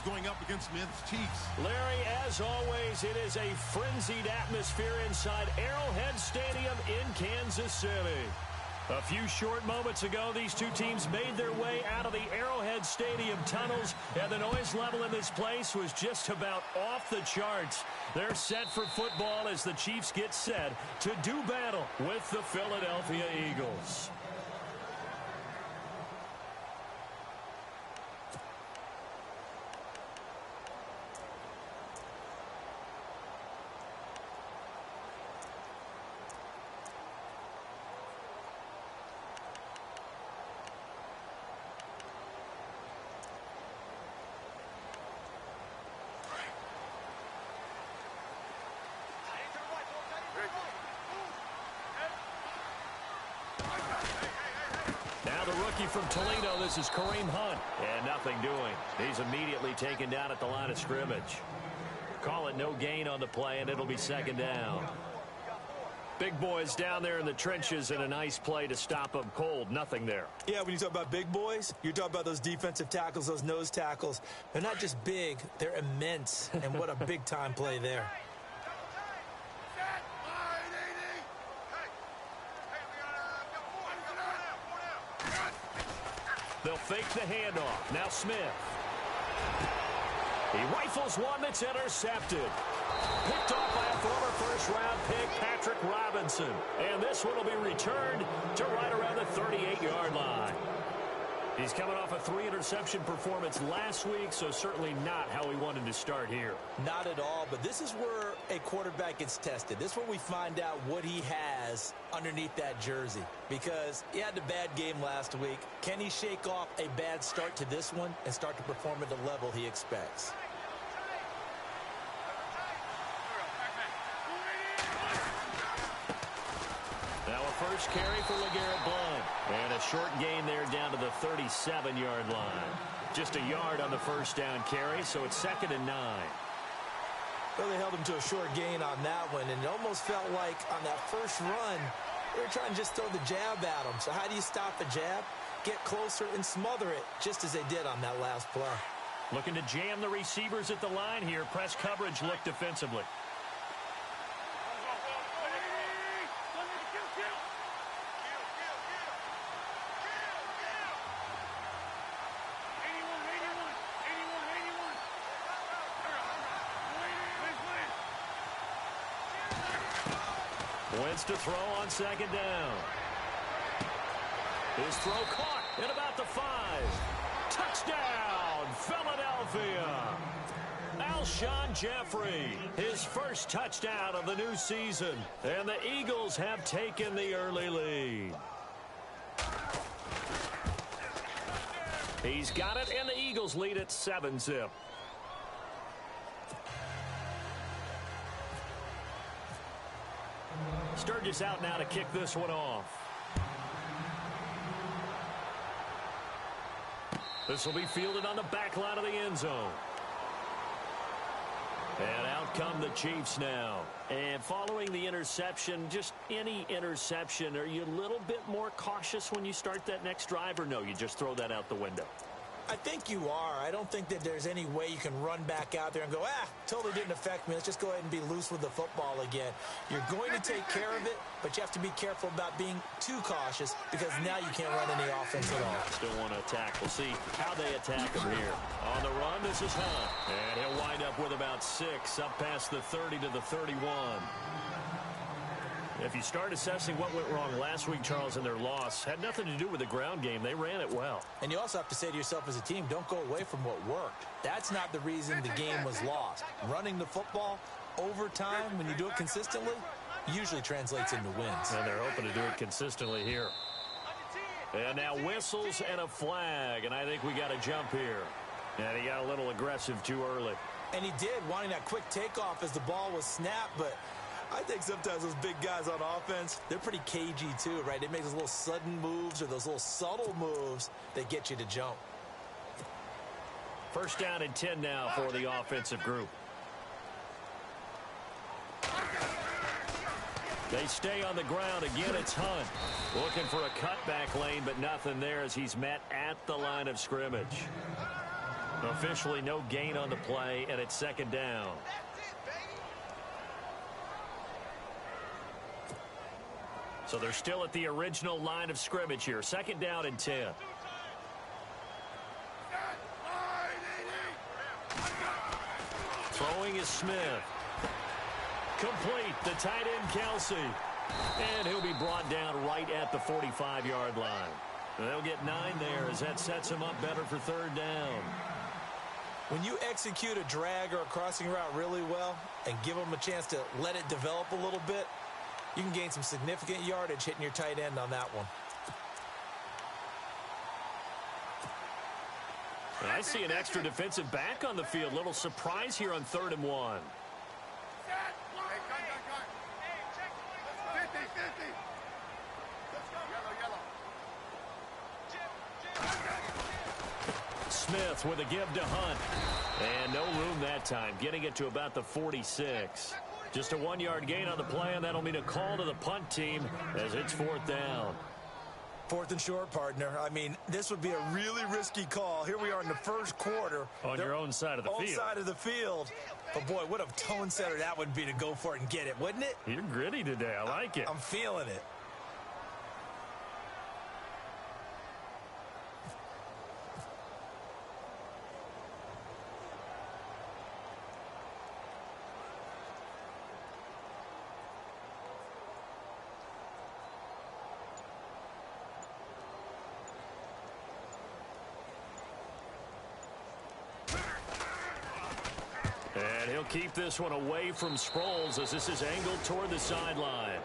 Browns going up against Smith's Chiefs. Larry, as always, it is a frenzied atmosphere inside Arrowhead Stadium in Kansas City. A few short moments ago, these two teams made their way out of the Arrowhead Stadium tunnels, and the noise level in this place was just about off the charts. They're set for football as the Chiefs get set to do battle with the Philadelphia Eagles. Now the rookie from Toledo, this is Kareem Hunt. And nothing doing. He's immediately taken down at the line of scrimmage. Call it no gain on the play, and it'll be second down. Big boys down there in the trenches, and a nice play to stop them cold. Nothing there. Yeah, when you talk about big boys, you're talking about those defensive tackles, those nose tackles. They're not just big, they're immense. And what a big-time play there. They'll fake the handoff. Now Smith. He rifles one that's intercepted. Picked off by a former first-round pick, Patrick Robinson. And this one will be returned to right around the 38-yard line. He's coming off a 3-interception performance last week, so certainly not how he wanted to start here. Not at all, but this is where a quarterback gets tested. This is where we find out what he has underneath that jersey. Because he had a bad game last week. Can he shake off a bad start to this one and start to perform at the level he expects? Now a first carry for LeGarrette Blount. And a short gain there down to the 37-yard line. Just a yard on the first down carry, so it's 2nd and 9. Well, they held him to a short gain on that one, and it almost felt like on that first run, they were trying to just throw the jab at him. So how do you stop the jab? Get closer and smother it, just as they did on that last play. Looking to jam the receivers at the line here. Press coverage look defensively. Wentz to throw on 2nd down. His throw caught at about the 5. Touchdown, Philadelphia. Alshon Jeffrey, his first touchdown of the new season. And the Eagles have taken the early lead. He's got it, and the Eagles lead at 7-zip. Sturgis out now to kick this one off. This will be fielded on the back line of the end zone. And out come the Chiefs now. And following the interception, just any interception, are you a little bit more cautious when you start that next drive, or no, you just throw that out the window? I think you are. I don't think that there's any way you can run back out there and go, totally didn't affect me. Let's just go ahead and be loose with the football again. You're going to take care of it, but you have to be careful about being too cautious because now you can't run any offense at all. Still want to attack. We'll see how they attack him here. On the run, this is Hunt. And he'll wind up with about 6 up past the 30 to the 31. If you start assessing what went wrong last week, Charles, in their loss, had nothing to do with the ground game. They ran it well. And you also have to say to yourself as a team, don't go away from what worked. That's not the reason the game was lost. Running the football over time, when you do it consistently, usually translates into wins. And they're hoping to do it consistently here. And now whistles and a flag, and I think we got a jump here. And he got a little aggressive too early. And he did, wanting that quick takeoff as the ball was snapped, but I think sometimes those big guys on offense, they're pretty cagey too, right? They make those little sudden moves or those little subtle moves that get you to jump. First down and 10 now for the offensive group. They stay on the ground. Again, it's Hunt. Looking for a cutback lane, but nothing there as he's met at the line of scrimmage. Officially no gain on the play, and it's second down. So they're still at the original line of scrimmage here. Second down and 10. Throwing is Smith. Complete. The tight end, Kelsey. And he'll be brought down right at the 45-yard line. They'll get 9 there as that sets him up better for third down. When you execute a drag or a crossing route really well and give them a chance to let it develop a little bit, you can gain some significant yardage hitting your tight end on that one. And I see an extra defensive back on the field. Little surprise here on 3rd and 1. Smith with a give to Hunt. And no room that time, getting it to about the 46. Just a 1-yard gain on the play, and that'll mean a call to the punt team as it's 4th down. 4th and short, partner. I mean, this would be a really risky call. Here we are in the first quarter. On your own side of the field. Own side of the field. But, boy, what a tone setter that would be to go for it and get it, wouldn't it? You're gritty today. I like it. I'm feeling it. And he'll keep this one away from Sproles as this is angled toward the sideline.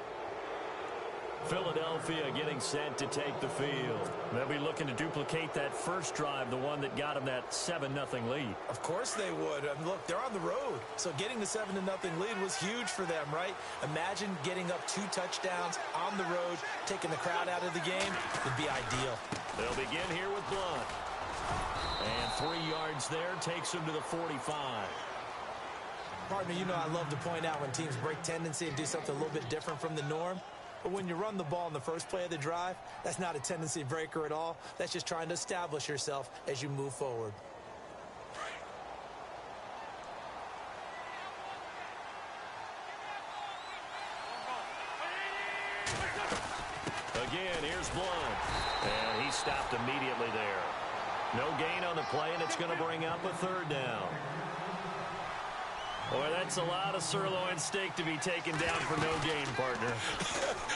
Philadelphia getting set to take the field. They'll be looking to duplicate that first drive, the one that got them that 7-0 lead. Of course they would. I mean, look, they're on the road. So getting the 7-0 lead was huge for them, right? Imagine getting up 2 touchdowns on the road, taking the crowd out of the game. Would be ideal. They'll begin here with Blunt. And 3 yards there takes them to the 45. Partner, you know I love to point out when teams break tendency and do something a little bit different from the norm. But when you run the ball in the first play of the drive, that's not a tendency breaker at all. That's just trying to establish yourself as you move forward. Again, here's Blunt. And he stopped immediately there. No gain on the play, and it's going to bring up a 3rd down. Boy, that's a lot of sirloin steak to be taken down for no gain, partner.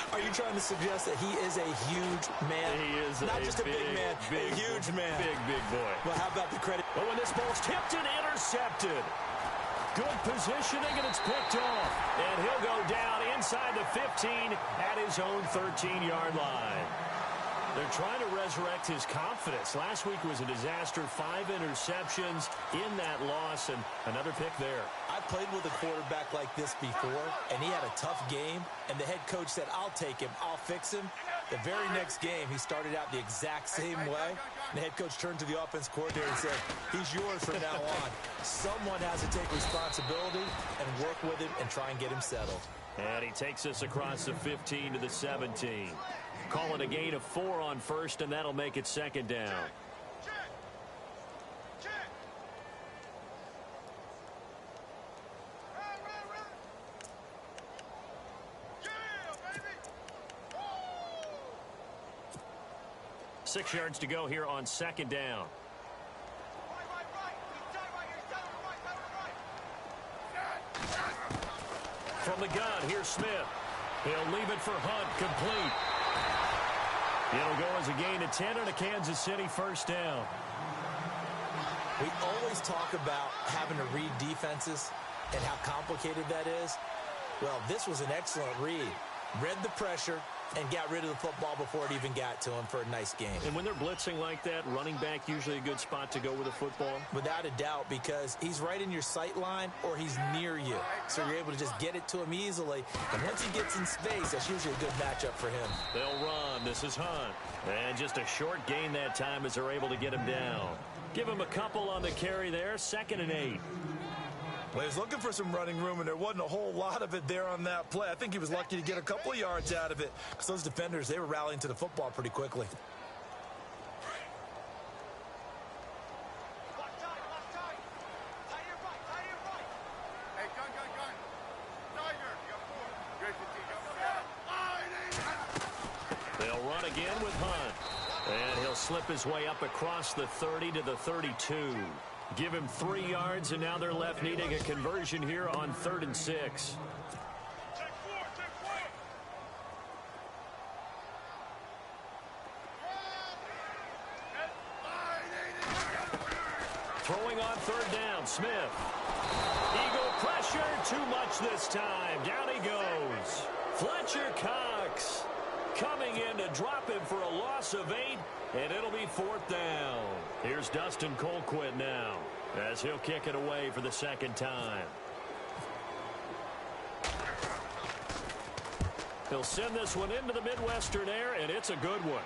Are you trying to suggest that he is a huge man? He is not just a big man, a huge man. Big boy. Well, how about the credit? But when this ball's tipped and intercepted. Good positioning, and it's picked off. And he'll go down inside the 15 at his own 13-yard line. They're trying to resurrect his confidence. Last week was a disaster. 5 interceptions in that loss, and another pick there. I played with a quarterback like this before, and he had a tough game, and the head coach said, I'll take him, I'll fix him. The very next game, he started out the exact same way, and the head coach turned to the offense coordinator and said, he's yours from now on. Someone has to take responsibility and work with him and try and get him settled. And he takes us across the 15 to the 17. Call it a gain of 4 on first, and that'll make it second down. Six yards to go here on second down. From the gun, here's Smith. He'll leave it for Hunt, complete. It'll go as a gain of 10 on a Kansas City first down. We always talk about having to read defenses and how complicated that is. Well, this was an excellent read. Read the pressure and got rid of the football before it even got to him for a nice game. And when they're blitzing like that, running back usually a good spot to go with the football? Without a doubt, because he's right in your sight line or he's near you. So you're able to just get it to him easily. And once he gets in space, that's usually a good matchup for him. They'll run. This is Hunt. And just a short gain that time as they're able to get him down. Give him a couple on the carry there. 2nd and 8. Well, he was looking for some running room, and there wasn't a whole lot of it there on that play. I think he was lucky to get a couple of yards out of it because those defenders, they were rallying to the football pretty quickly. run again with Hunt. And he'll slip his way up across the 30 to the 32. Give him 3 yards, and now they're left needing a conversion here on 3rd and 6. Throwing on 3rd down, Smith. Eagle pressure, too much this time. Down he goes. Fletcher Cox coming in to drop him for a loss of 8, and it'll be 4th down. Here's Dustin Colquitt now, as he'll kick it away for the 2nd time. He'll send this one into the Midwestern air, and it's a good one.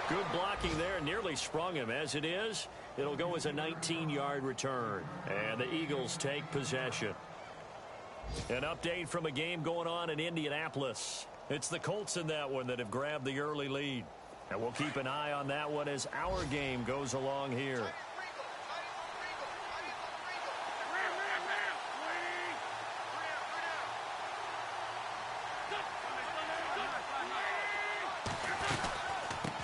Good blocking there, nearly sprung him. As it is, it'll go as a 19-yard return. And the Eagles take possession. An update from a game going on in Indianapolis. It's the Colts in that one that have grabbed the early lead. And we'll keep an eye on that one as our game goes along here.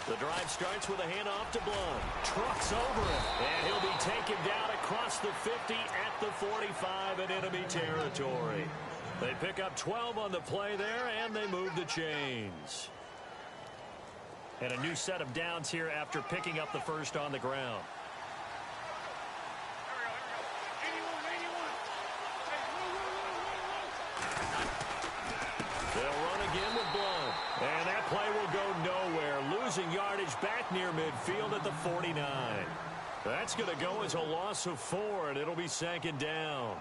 The drive starts with a handoff to Blunt. Trucks over it. And he'll be taken down across the 50 at the 45 in enemy territory. They pick up 12 on the play there, and they move the chains. And a new set of downs here after picking up the first on the ground. They'll run again with Blunt. And that play will go nowhere. Losing yardage back near midfield at the 49. That's going to go as a loss of 4, and it'll be 2nd down.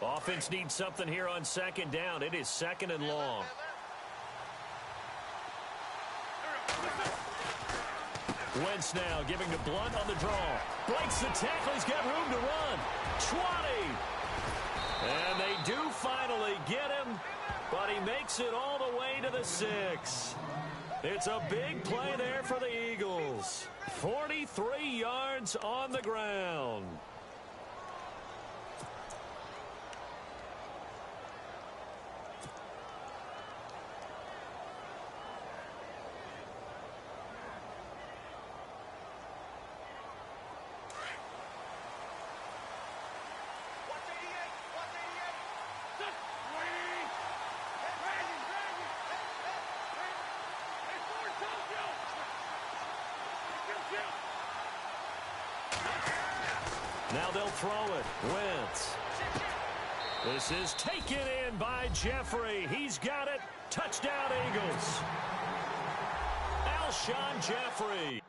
Offense needs something here on 2nd down. It is 2nd and long. Wentz now giving to Blunt on the draw. Breaks the tackle. He's got room to run. 20. And they do finally get him, but he makes it all the way to the 6. It's a big play there for the Eagles. 43 yards on the ground. Now they'll throw it. Wentz. This is taken in by Jeffrey. He's got it. Touchdown, Eagles. Alshon Jeffrey.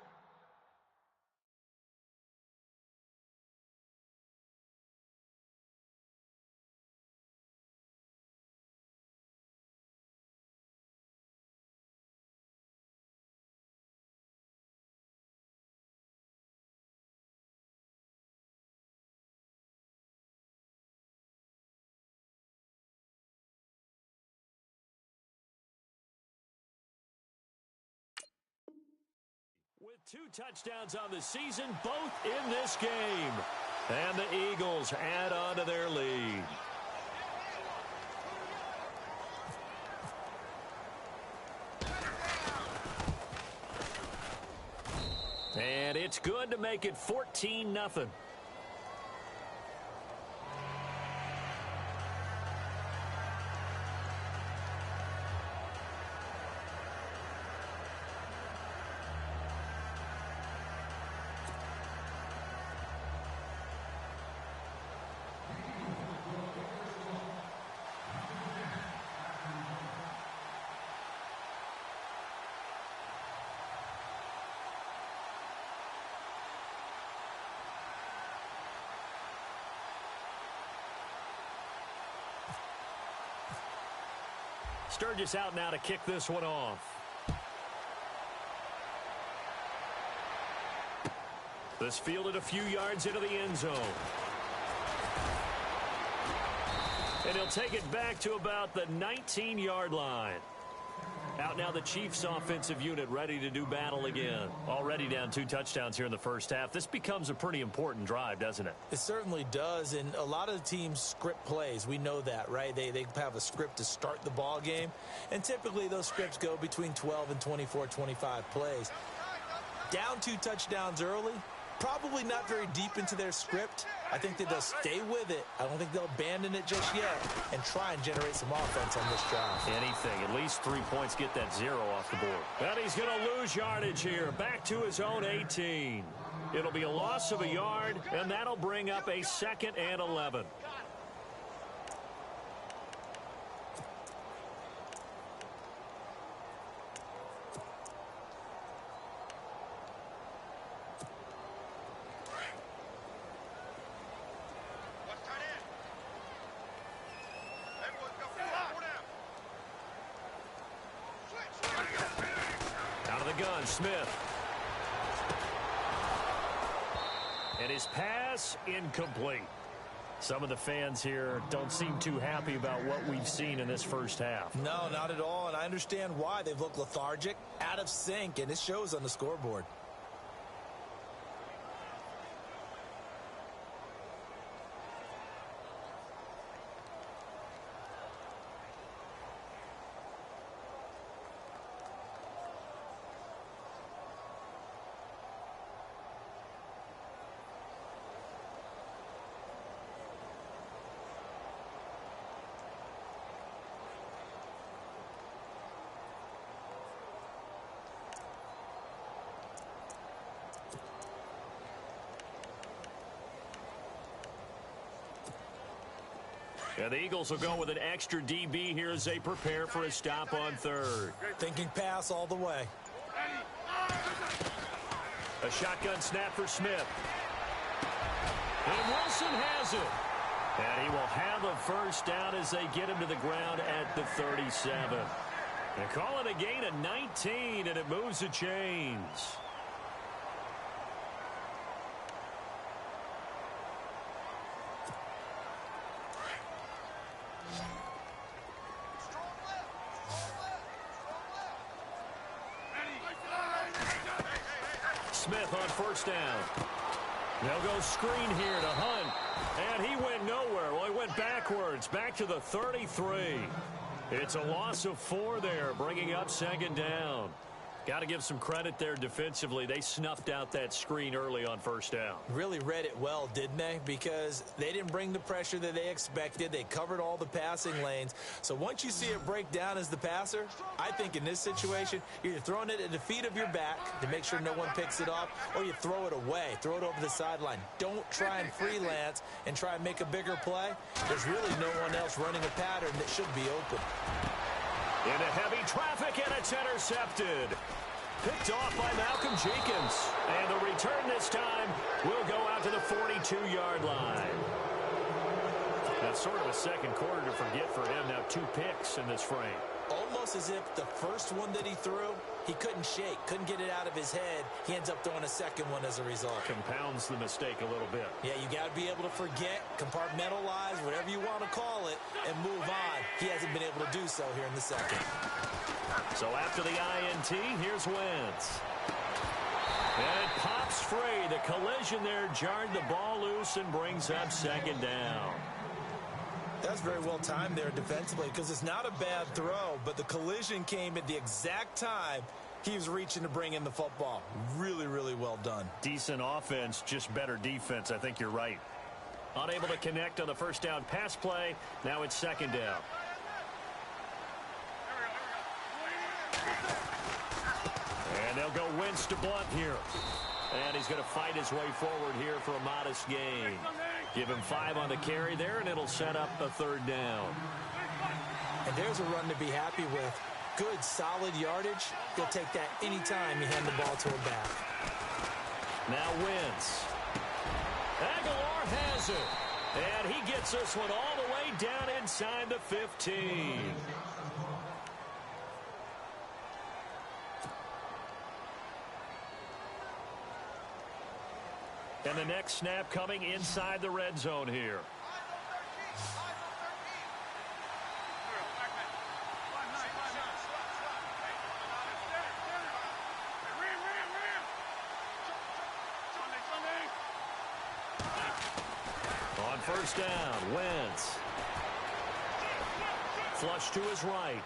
With 2 touchdowns on the season, both in this game. And the Eagles add on to their lead. And it's good to make it 14-0. Sturgis out now to kick this one off. This fielded a few yards into the end zone. And he'll take it back to about the 19-yard line. Out now the Chiefs offensive unit ready to do battle again. Already down 2 touchdowns here in the first half. This becomes a pretty important drive, doesn't it? It certainly does, and a lot of the teams script plays. We know that, right? They have a script to start the ball game, and typically those scripts go between 12 and 24, 25 plays. Down 2 touchdowns early, probably not very deep into their script. I think that they'll stay with it. I don't think they'll abandon it just yet and try and generate some offense on this drive. Anything. At least 3 points get that 0 off the board. And he's going to lose yardage here. Back to his own 18. It'll be a loss of a yard, and that'll bring up a 2nd and 11. Smith. And his pass incomplete. Some of the fans here don't seem too happy about what we've seen in this first half. No, not at all, and I understand why. They've looked lethargic, out of sync, and it shows on the scoreboard. And the Eagles will go with an extra DB here as they prepare for a stop on 3rd. Thinking pass all the way. A shotgun snap for Smith. And Wilson has it. And he will have a first down as they get him to the ground at the 37. They call it a gain of 19, and it moves the chains. Smith on first down. They'll go screen here to Hunt. And he went nowhere. Well, he went backwards. Back to the 33. It's a loss of 4 there, bringing up 2nd down. Got to give some credit there defensively. They snuffed out that screen early on first down. Really read it well, didn't they? Because they didn't bring the pressure that they expected. They covered all the passing lanes. So once you see it break down as the passer, I think in this situation, you're either throwing it at the feet of your back to make sure no one picks it up, or you throw it away. Throw it over the sideline. Don't try and freelance and try and make a bigger play. There's really no one else running a pattern that should be open. Into heavy traffic, and it's intercepted. Picked off by Malcolm Jenkins. And the return this time will go out to the 42-yard line. That's sort of a second quarter to forget for him. Now 2 picks in this frame. Almost as if the first one that he threw, he couldn't shake, couldn't get it out of his head. He ends up throwing a second one as a result. Compounds the mistake a little bit. Yeah, you got to be able to forget, compartmentalize, whatever you want to call it, and move on. He hasn't been able to do so here in the second. So after the INT, here's Wentz. And it pops free. The collision there jarred the ball loose and brings up 2nd down. That's very well timed there defensively, because it's not a bad throw, but the collision came at the exact time he was reaching to bring in the football. Really, really well done. Decent offense, just better defense. I think you're right. Unable to connect on the first down pass play. Now it's 2nd down. And they'll go Wentz to Blunt here. And he's going to fight his way forward here for a modest gain. Give him 5 on the carry there, and it'll set up a 3rd down. And there's a run to be happy with. Good, solid yardage. He'll take that anytime you hand the ball to him back. Now Wentz. Aguilar has it. And he gets this one all the way down inside the 15. And the next snap coming inside the red zone here. On first down, Wentz. Flush to his right.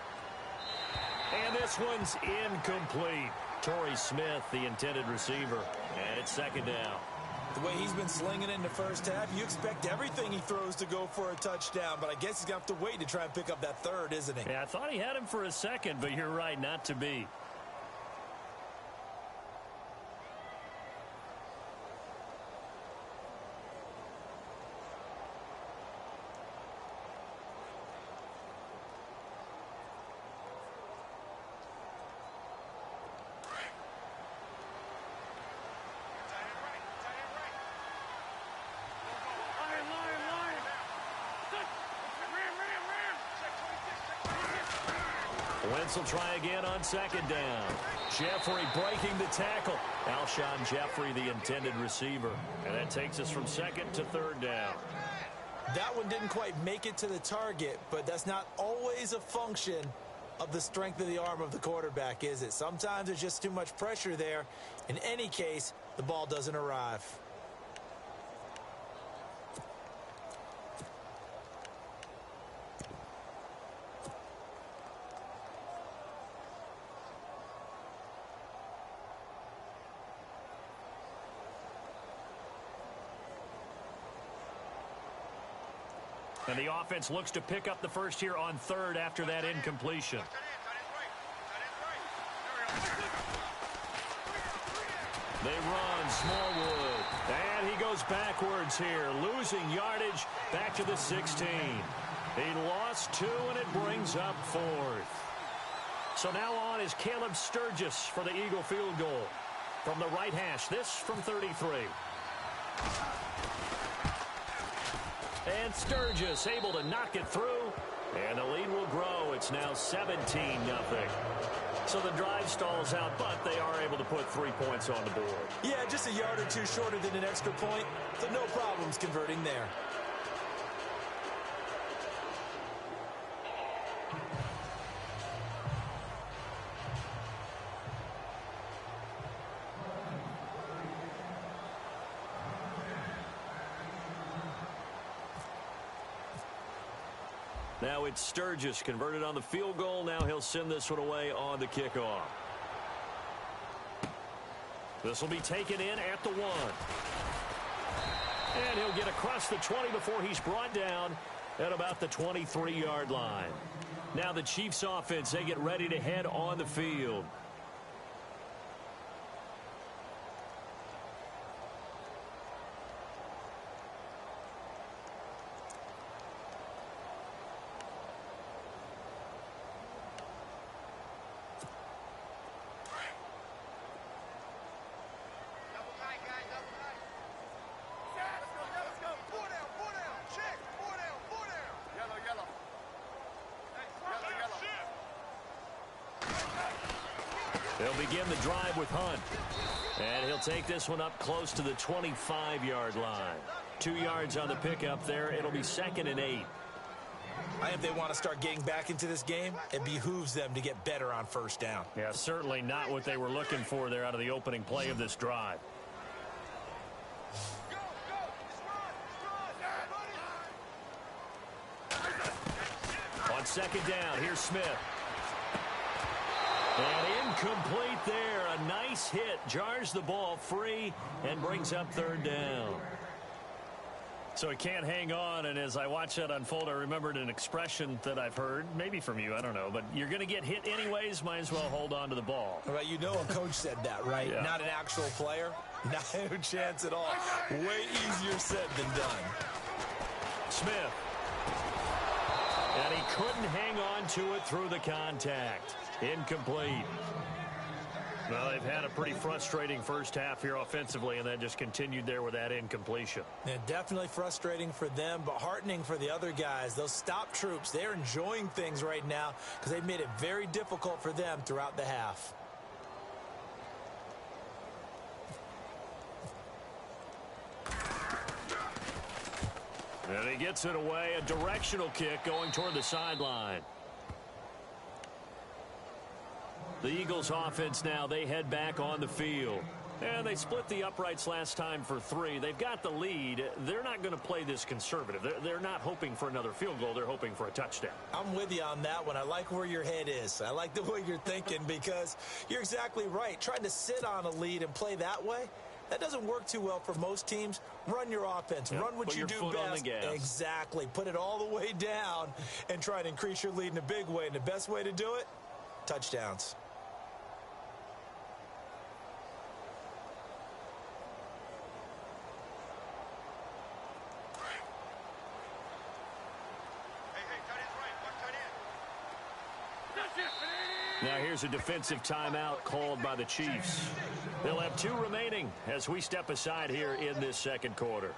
And this one's incomplete. Torrey Smith, the intended receiver. And it's second down. The way he's been slinging in the first half, you expect everything he throws to go for a touchdown, but I guess he's going to have to wait to try and pick up that third, isn't he? Yeah, I thought he had him for a second, but you're right, not to be. Wentz will try again on second down. Jeffrey breaking the tackle. Alshon Jeffrey, the intended receiver. And that takes us from second to third down. That one didn't quite make it to the target, but that's not always a function of the strength of the arm of the quarterback, is it? Sometimes there's just too much pressure there. In any case, the ball doesn't arrive. And the offense looks to pick up the first here on third after that incompletion. They run, Smallwood. And he goes backwards here, losing yardage back to the 16. He lost 2, and it brings up 4th. So now on is Caleb Sturgis for the Eagle field goal. From the right hash, this from 33. And Sturgis able to knock it through, and the lead will grow. It's now 17-0. So the drive stalls out, but they are able to put 3 points on the board. Yeah, just a yard or two shorter than an extra point, so no problems converting there. Now it's Sturgis converted on the field goal. Now he'll send this one away on the kickoff. This will be taken in at the 1. And he'll get across the 20 before he's brought down at about the 23-yard line. Now the Chiefs offense, they get ready to head on the field. They'll begin the drive with Hunt. And he'll take this one up close to the 25-yard line. 2 yards on the pickup there. It'll be 2nd and 8. I think if they want to start getting back into this game, it behooves them to get better on first down. Yeah, certainly not what they were looking for there out of the opening play of this drive. On second down, here's Smith. And incomplete there. A nice hit. Jars the ball free and brings up 3rd down. So he can't hang on, and as I watch that unfold, I remembered an expression that I've heard, maybe from you, I don't know, but you're going to get hit anyways, might as well hold on to the ball. Right, you know a coach said that, right? Yeah. Not an actual player. No chance at all. Way easier said than done. Smith. And he couldn't hang on to it through the contact. Incomplete. Well, they've had a pretty frustrating first half here offensively, and then just continued there with that incompletion. Yeah, definitely frustrating for them, but heartening for the other guys. Those stop troops, they're enjoying things right now because they've made it very difficult for them throughout the half. And he gets it away, a directional kick going toward the sideline. The Eagles offense now, they head back on the field. And they split the uprights last time for 3. They've got the lead. They're not going to play this conservative. They're not hoping for another field goal. They're hoping for a touchdown. I'm with you on that one. I like where your head is. I like the way you're thinking because you're exactly right. Trying to sit on a lead and play that way, that doesn't work too well for most teams. Run your offense. Yep. Run what you do best. On the gas. Exactly. Put it all the way down and try to increase your lead in a big way. And the best way to do it, touchdowns. Now here's a defensive timeout called by the Chiefs. They'll have 2 remaining as we step aside here in this second quarter.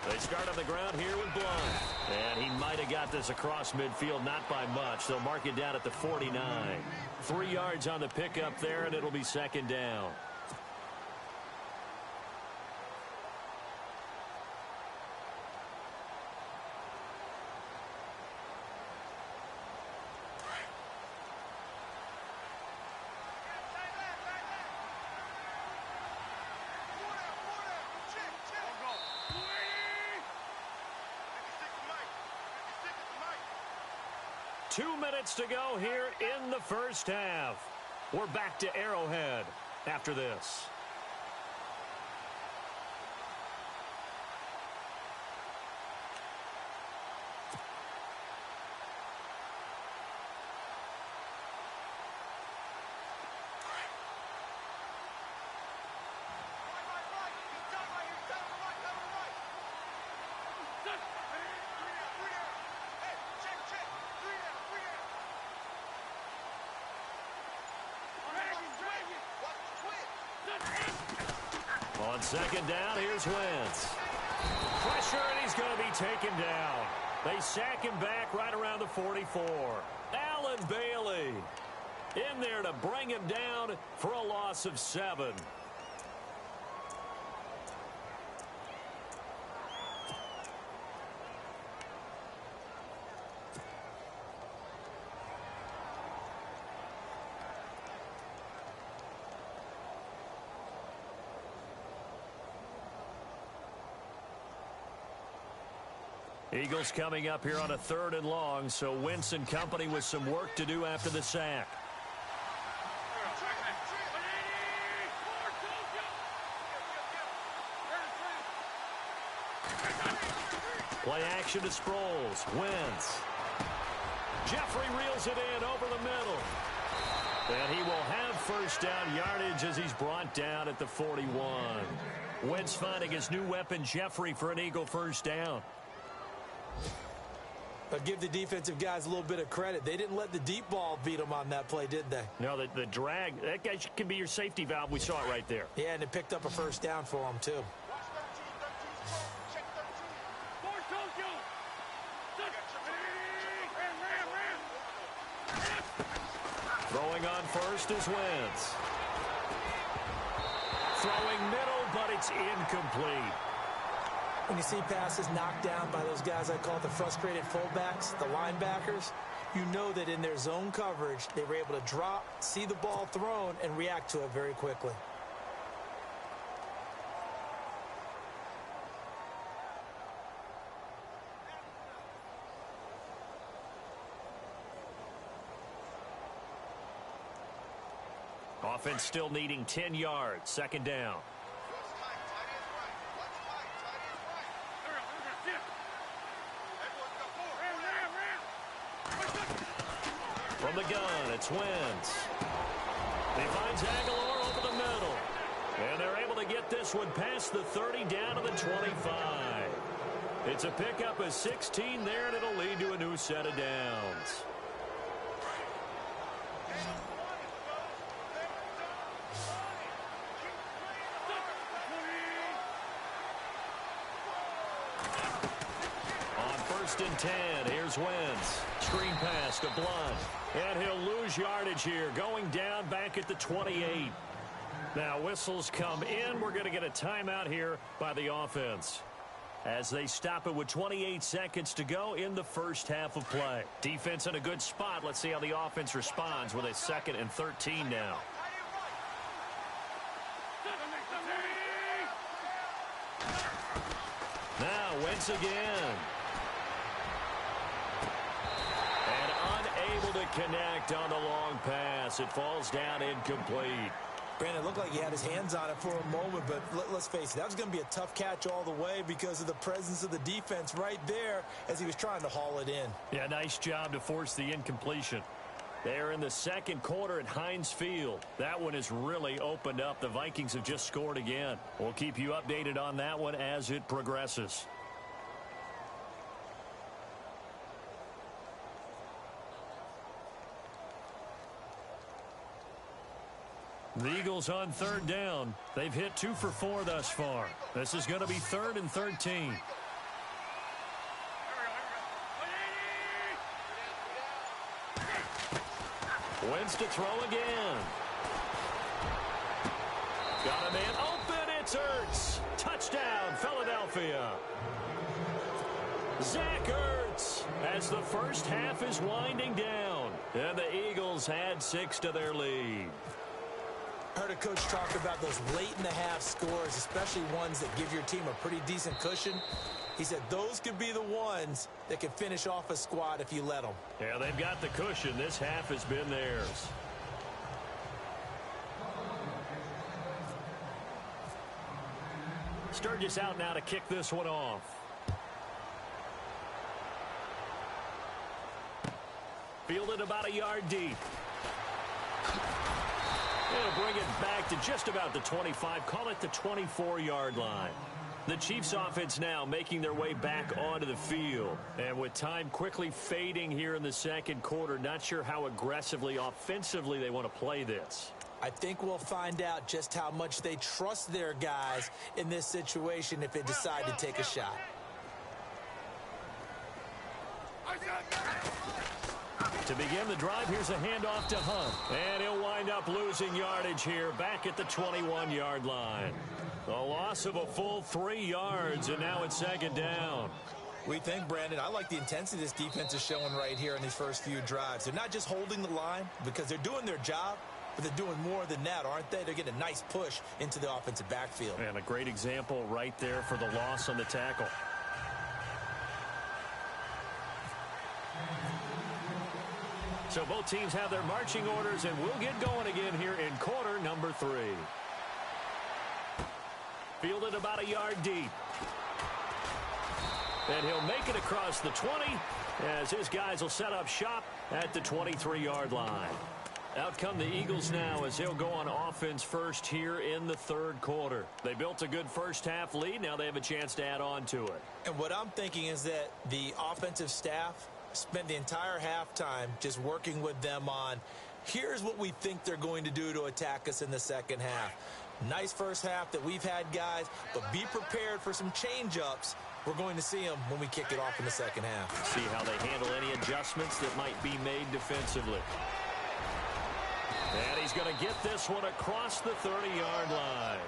They start on the ground here with Blunt. And he might have got this across midfield, not by much. They'll mark it down at the 49. 3 yards on the pickup there, and it'll be second down. Two minutes to go here in the first half. We're back to Arrowhead after this. On second down, here's Wentz. Pressure, and he's going to be taken down. They sack him back right around the 44. Allen Bailey in there to bring him down for a loss of 7. Eagles coming up here on a 3rd and long, so Wentz and company with some work to do after the sack. Play action to Sproles. Wentz. Jeffrey reels it in over the middle. And he will have first down yardage as he's brought down at the 41. Wentz finding his new weapon, Jeffrey, for an Eagle first down. But give the defensive guys a little bit of credit. They didn't let the deep ball beat them on that play, did they? No, the drag, that guy can be your safety valve. We saw it right there. Yeah, and it picked up a first down for them, too. Throwing on first is Wentz. Throwing middle, but it's incomplete. When you see passes knocked down by those guys I call the frustrated fullbacks, the linebackers, you know that in their zone coverage, they were able to drop, see the ball thrown, and react to it very quickly. Offense still needing 10 yards. Second down. From the gun, it's Wentz. He finds Aguilar over the middle. And they're able to get this one past the 30 down to the 25. It's a pickup of 16 there, and it'll lead to a new set of downs. And 10. Here's Wentz. Screen pass to Blunt. And he'll lose yardage here. Going down back at the 28. Now whistles come in. We're going to get a timeout here by the offense as they stop it with 28 seconds to go in the first half of play. Defense in a good spot. Let's see how the offense responds with a 2nd and 13 now. Now Wentz again. Connect on the long pass. It falls down incomplete. Brandon, it looked like he had his hands on it for a moment, but let's face it, that was going to be a tough catch all the way because of the presence of the defense right there as he was trying to haul it in. Yeah, nice job to force the incompletion. They're in the second quarter at Heinz Field. That one has really opened up. The Vikings have just scored again. We'll keep you updated on that one as it progresses. The Eagles on third down. They've hit 2 for 4 thus far. This is going to be 3rd and 13. Wentz to throw again. Got a man open. It's Ertz. Touchdown, Philadelphia. Zach Ertz as the first half is winding down. And the Eagles add 6 to their lead. I heard a coach talk about those late-in-the-half scores, especially ones that give your team a pretty decent cushion. He said those could be the ones that can finish off a squad if you let them. Yeah, they've got the cushion. This half has been theirs. Sturgis out now to kick this one off. Fielded about a yard deep. They'll bring it back to just about the 25. Call it the 24-yard line. The Chiefs offense now making their way back onto the field. And with time quickly fading here in the second quarter, not sure how aggressively, offensively they want to play this. I think we'll find out just how much they trust their guys in this situation if they decide to take a shot. To begin the drive, here's a handoff to Hunt. And he'll wind up losing yardage here back at the 21-yard line. A loss of a full 3 yards, and now it's second down. We think, Brandon, I like the intensity this defense is showing right here in these first few drives. They're not just holding the line because they're doing their job, but they're doing more than that, aren't they? They're getting a nice push into the offensive backfield. And a great example right there for the loss on the tackle. So both teams have their marching orders, and we'll get going again here in quarter number 3. Fielded about a yard deep. And he'll make it across the 20 as his guys will set up shop at the 23-yard line. Out come the Eagles now as they'll go on offense first here in the third quarter. They built a good first half lead. Now they have a chance to add on to it. And what I'm thinking is that the offensive staff spent the entire halftime just working with them on, here's what we think they're going to do to attack us in the second half. Nice first half that we've had, guys, but be prepared for some change-ups. We're going to see them when we kick it off in the second half. See how they handle any adjustments that might be made defensively. And he's going to get this one across the 30-yard line.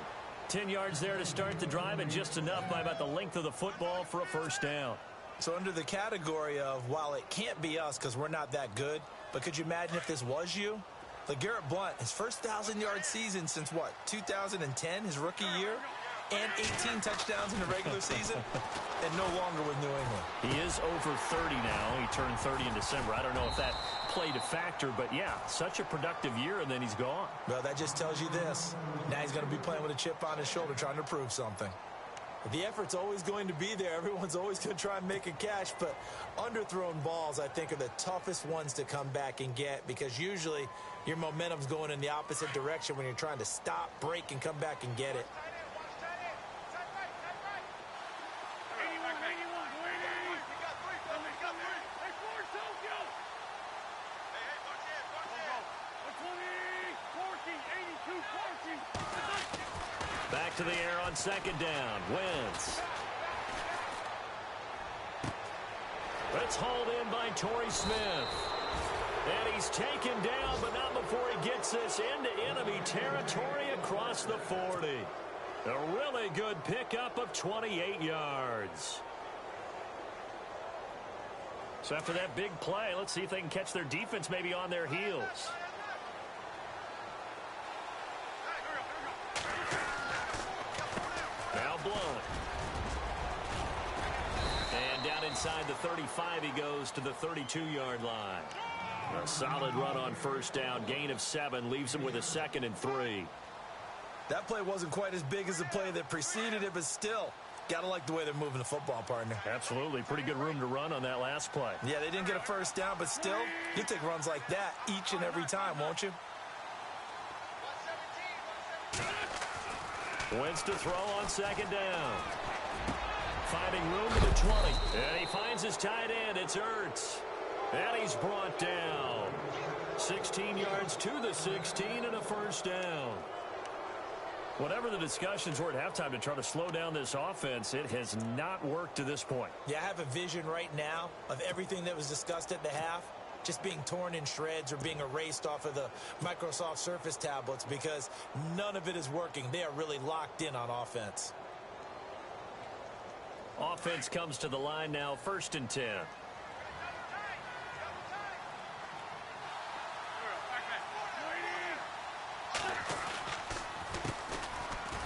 10 yards there to start the drive, and just enough by about the length of the football for a first down. So under the category of, while it can't be us because we're not that good, but could you imagine if this was you? LeGarrette Blount, his first 1,000-yard season since, what, 2010, his rookie year? And 18 touchdowns in the regular season, and no longer with New England. He is over 30 now. He turned 30 in December. I don't know if that played a factor, but yeah, such a productive year, and then he's gone. Well, that just tells you this. Now he's going to be playing with a chip on his shoulder trying to prove something. The effort's always going to be there. Everyone's always going to try and make a catch, but underthrown balls, I think, are the toughest ones to come back and get because usually your momentum's going in the opposite direction when you're trying to stop, break, and come back and get it. Back to the air on second down. Wentz. It's hauled in by Torrey Smith. And he's taken down, but not before he gets this into enemy territory across the 40. A really good pickup of 28 yards. So after that big play, let's see if they can catch their defense maybe on their heels. Now blown. And down inside the 35, he goes to the 32-yard line. A solid run on first down. Gain of 7 leaves him with a 2nd and 3. That play wasn't quite as big as the play that preceded it, but still, got to like the way they're moving the football, partner. Absolutely. Pretty good room to run on that last play. Yeah, they didn't get a first down, but still, you take runs like that each and every time, won't you? Wentz to throw on second down. Finding room to the 20. And he finds his tight end. It's Ertz. And he's brought down. 16 yards to the 16 and a first down. Whatever the discussions were at halftime to try to slow down this offense, it has not worked to this point. Yeah, I have a vision right now of everything that was discussed at the half just being torn in shreds or being erased off of the Microsoft Surface tablets because none of it is working. They are really locked in on offense. Offense comes to the line now, 1st and 10.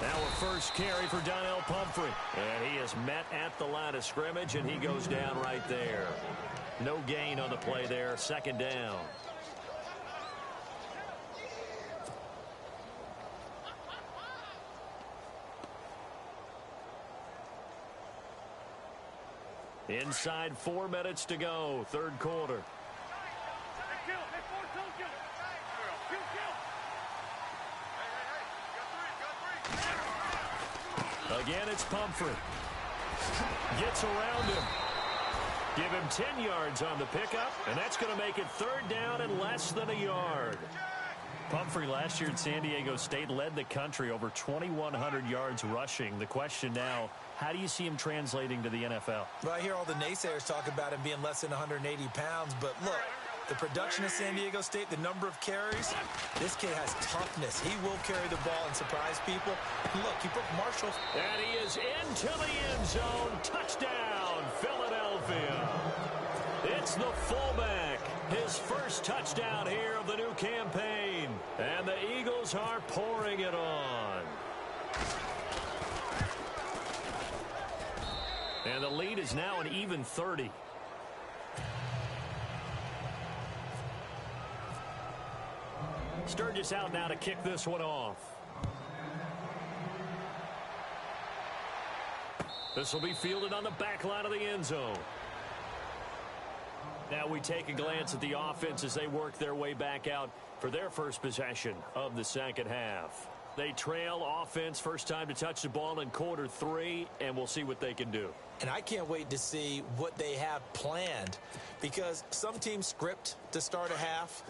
Now a first carry for Donnell Pumphrey. And he is met at the line of scrimmage, and he goes down right there. No gain on the play there, 2nd down. Inside 4 minutes to go, 3rd quarter. Again, it's Pumphrey. Gets around him. Give him 10 yards on the pickup, and that's going to make it 3rd down and less than a yard. Pumphrey last year at San Diego State led the country over 2,100 yards rushing. The question now, how do you see him translating to the NFL? Well, I hear all the naysayers talk about him being less than 180 pounds, but look, the production of San Diego State, the number of carries, this kid has toughness. He will carry the ball and surprise people. Look, he put Marshall. And he is into the end zone. Touchdown, Philadelphia. It's the fullback. His first touchdown here of the new campaign. And the Eagles are pouring it on. And the lead is now an even 30. Sturgis out now to kick this one off. This will be fielded on the back line of the end zone. Now we take a glance at the offense as they work their way back out for their first possession of the 2nd half. They trail offense, first time to touch the ball in quarter 3, and we'll see what they can do. And I can't wait to see what they have planned because some teams script to start a half.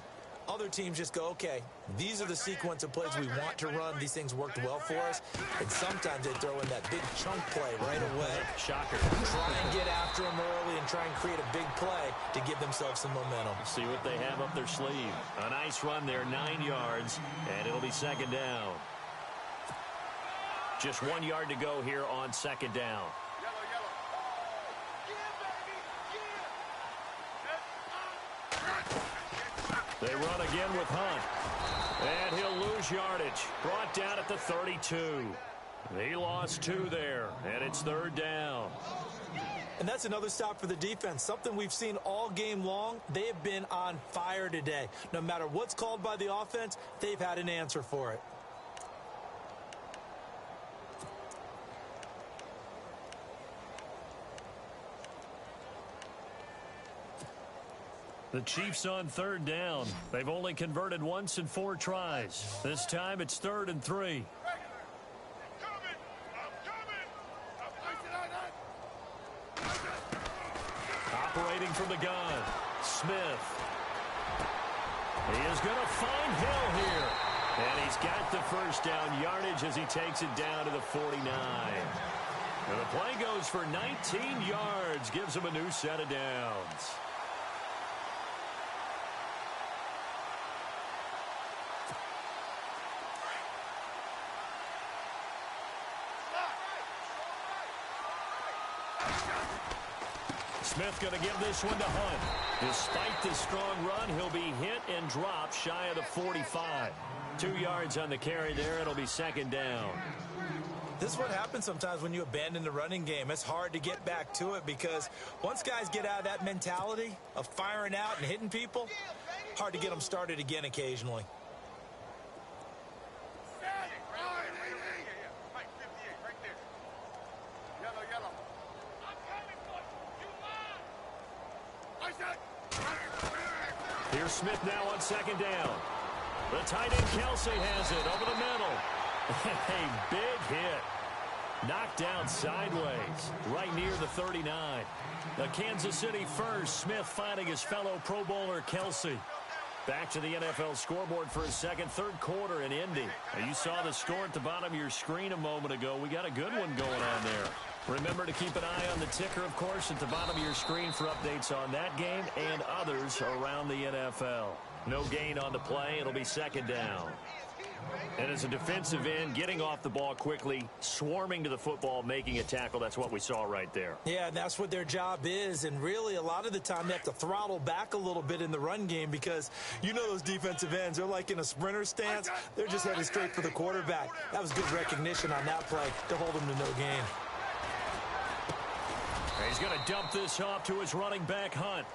Other teams just go, okay, these are the sequence of plays we want to run. These things worked well for us. And sometimes they throw in that big chunk play right away. Shocker. Try and get after them early and try and create a big play to give themselves some momentum. See what they have up their sleeve. A nice run there, 9 yards, and it'll be 2nd down. Just 1 yard to go here on 2nd down. They run again with Hunt. And he'll lose yardage. Brought down at the 32. He lost 2 there, and it's 3rd down. And that's another stop for the defense. Something we've seen all game long. They have been on fire today. No matter what's called by the offense, they've had an answer for it. The Chiefs on 3rd down. They've only converted once in 4 tries. This time it's 3rd and 3. Operating from the gun, Smith. He is going to find Hill here. And he's got the first down yardage as he takes it down to the 49. And the play goes for 19 yards, gives him a new set of downs. Smith going to give this one to Hunt. Despite this strong run, he'll be hit and dropped shy of the 45. 2 yards on the carry there. It'll be 2nd down. This is what happens sometimes when you abandon the running game. It's hard to get back to it because once guys get out of that mentality of firing out and hitting people, hard to get them started again occasionally. Here's Smith now on 2nd down. The tight end Kelsey has it over the middle. A big hit. Knocked down sideways, right near the 39. The Kansas City first. Smith finding his fellow Pro Bowler Kelsey. Back to the NFL scoreboard for a second. Third quarter in Indy. Now, you saw the score at the bottom of your screen a moment ago. We got a good one going on there. Remember to keep an eye on the ticker, of course, at the bottom of your screen for updates on that game and others around the NFL. No gain on the play. It'll be second down. And as a defensive end, getting off the ball quickly, swarming to the football, making a tackle, that's what we saw right there. Yeah, that's what their job is. And really, a lot of the time, they have to throttle back a little bit in the run game because you know those defensive ends, they're like in a sprinter stance. They're just headed straight for the quarterback. That was good recognition on that play to hold him to no gain. He's going to dump this off to his running back, Hunt.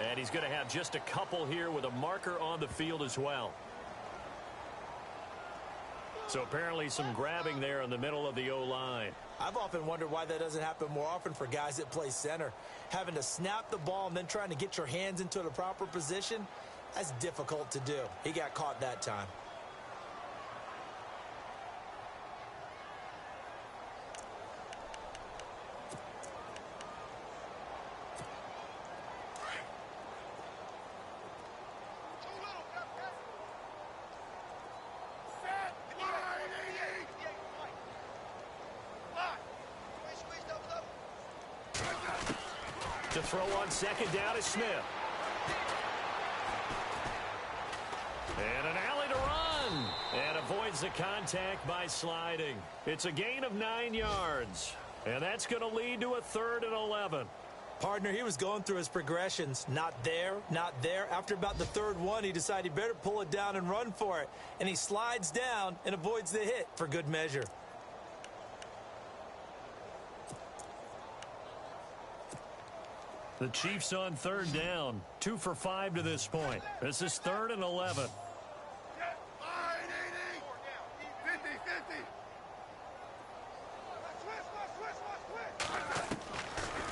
And he's going to have just a couple here with a marker on the field as well. So apparently some grabbing there in the middle of the O-line. I've often wondered why that doesn't happen more often for guys that play center. Having to snap the ball and then trying to get your hands into the proper position, that's difficult to do. He got caught that time. To throw on second down is Smith. And an alley to run. And avoids the contact by sliding. It's a gain of 9 yards. And that's going to lead to a 3rd and 11. Partner, he was going through his progressions. Not there, not there. After about the 3rd one, he decided he better pull it down and run for it. And he slides down and avoids the hit for good measure. The Chiefs on 3rd down. 2 for 5 to this point. This is 3rd and 11.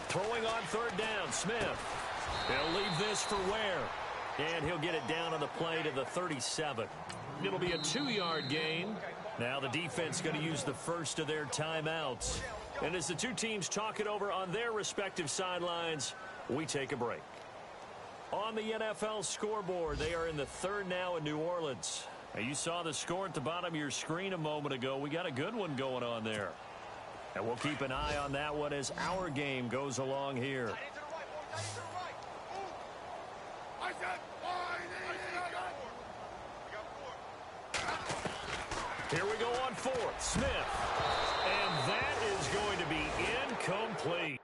Throwing on 3rd down, Smith. He'll leave this for Ware. And he'll get it down on the play to the 37. It'll be a 2-yard gain. Now the defense going to use the first of their timeouts. And as the two teams talk it over on their respective sidelines, we take a break. On the NFL scoreboard, they are in the 3rd now in New Orleans. Now, you saw the score at the bottom of your screen a moment ago. We got a good one going on there. And we'll keep an eye on that one as our game goes along here. Here we go on 4th. Smith. And that is going to be incomplete.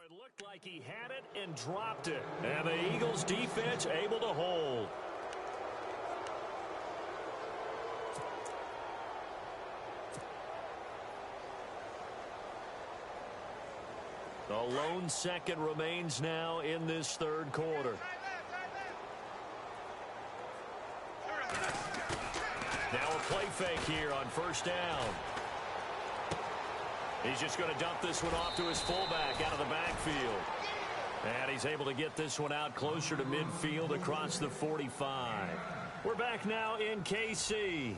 It looked like he had it and dropped it. And the Eagles defense able to hold. The lone second remains now in this 3rd quarter. Now a play fake here on 1st down. He's just going to dump this one off to his fullback out of the backfield. And he's able to get this one out closer to midfield across the 45. We're back now in KC.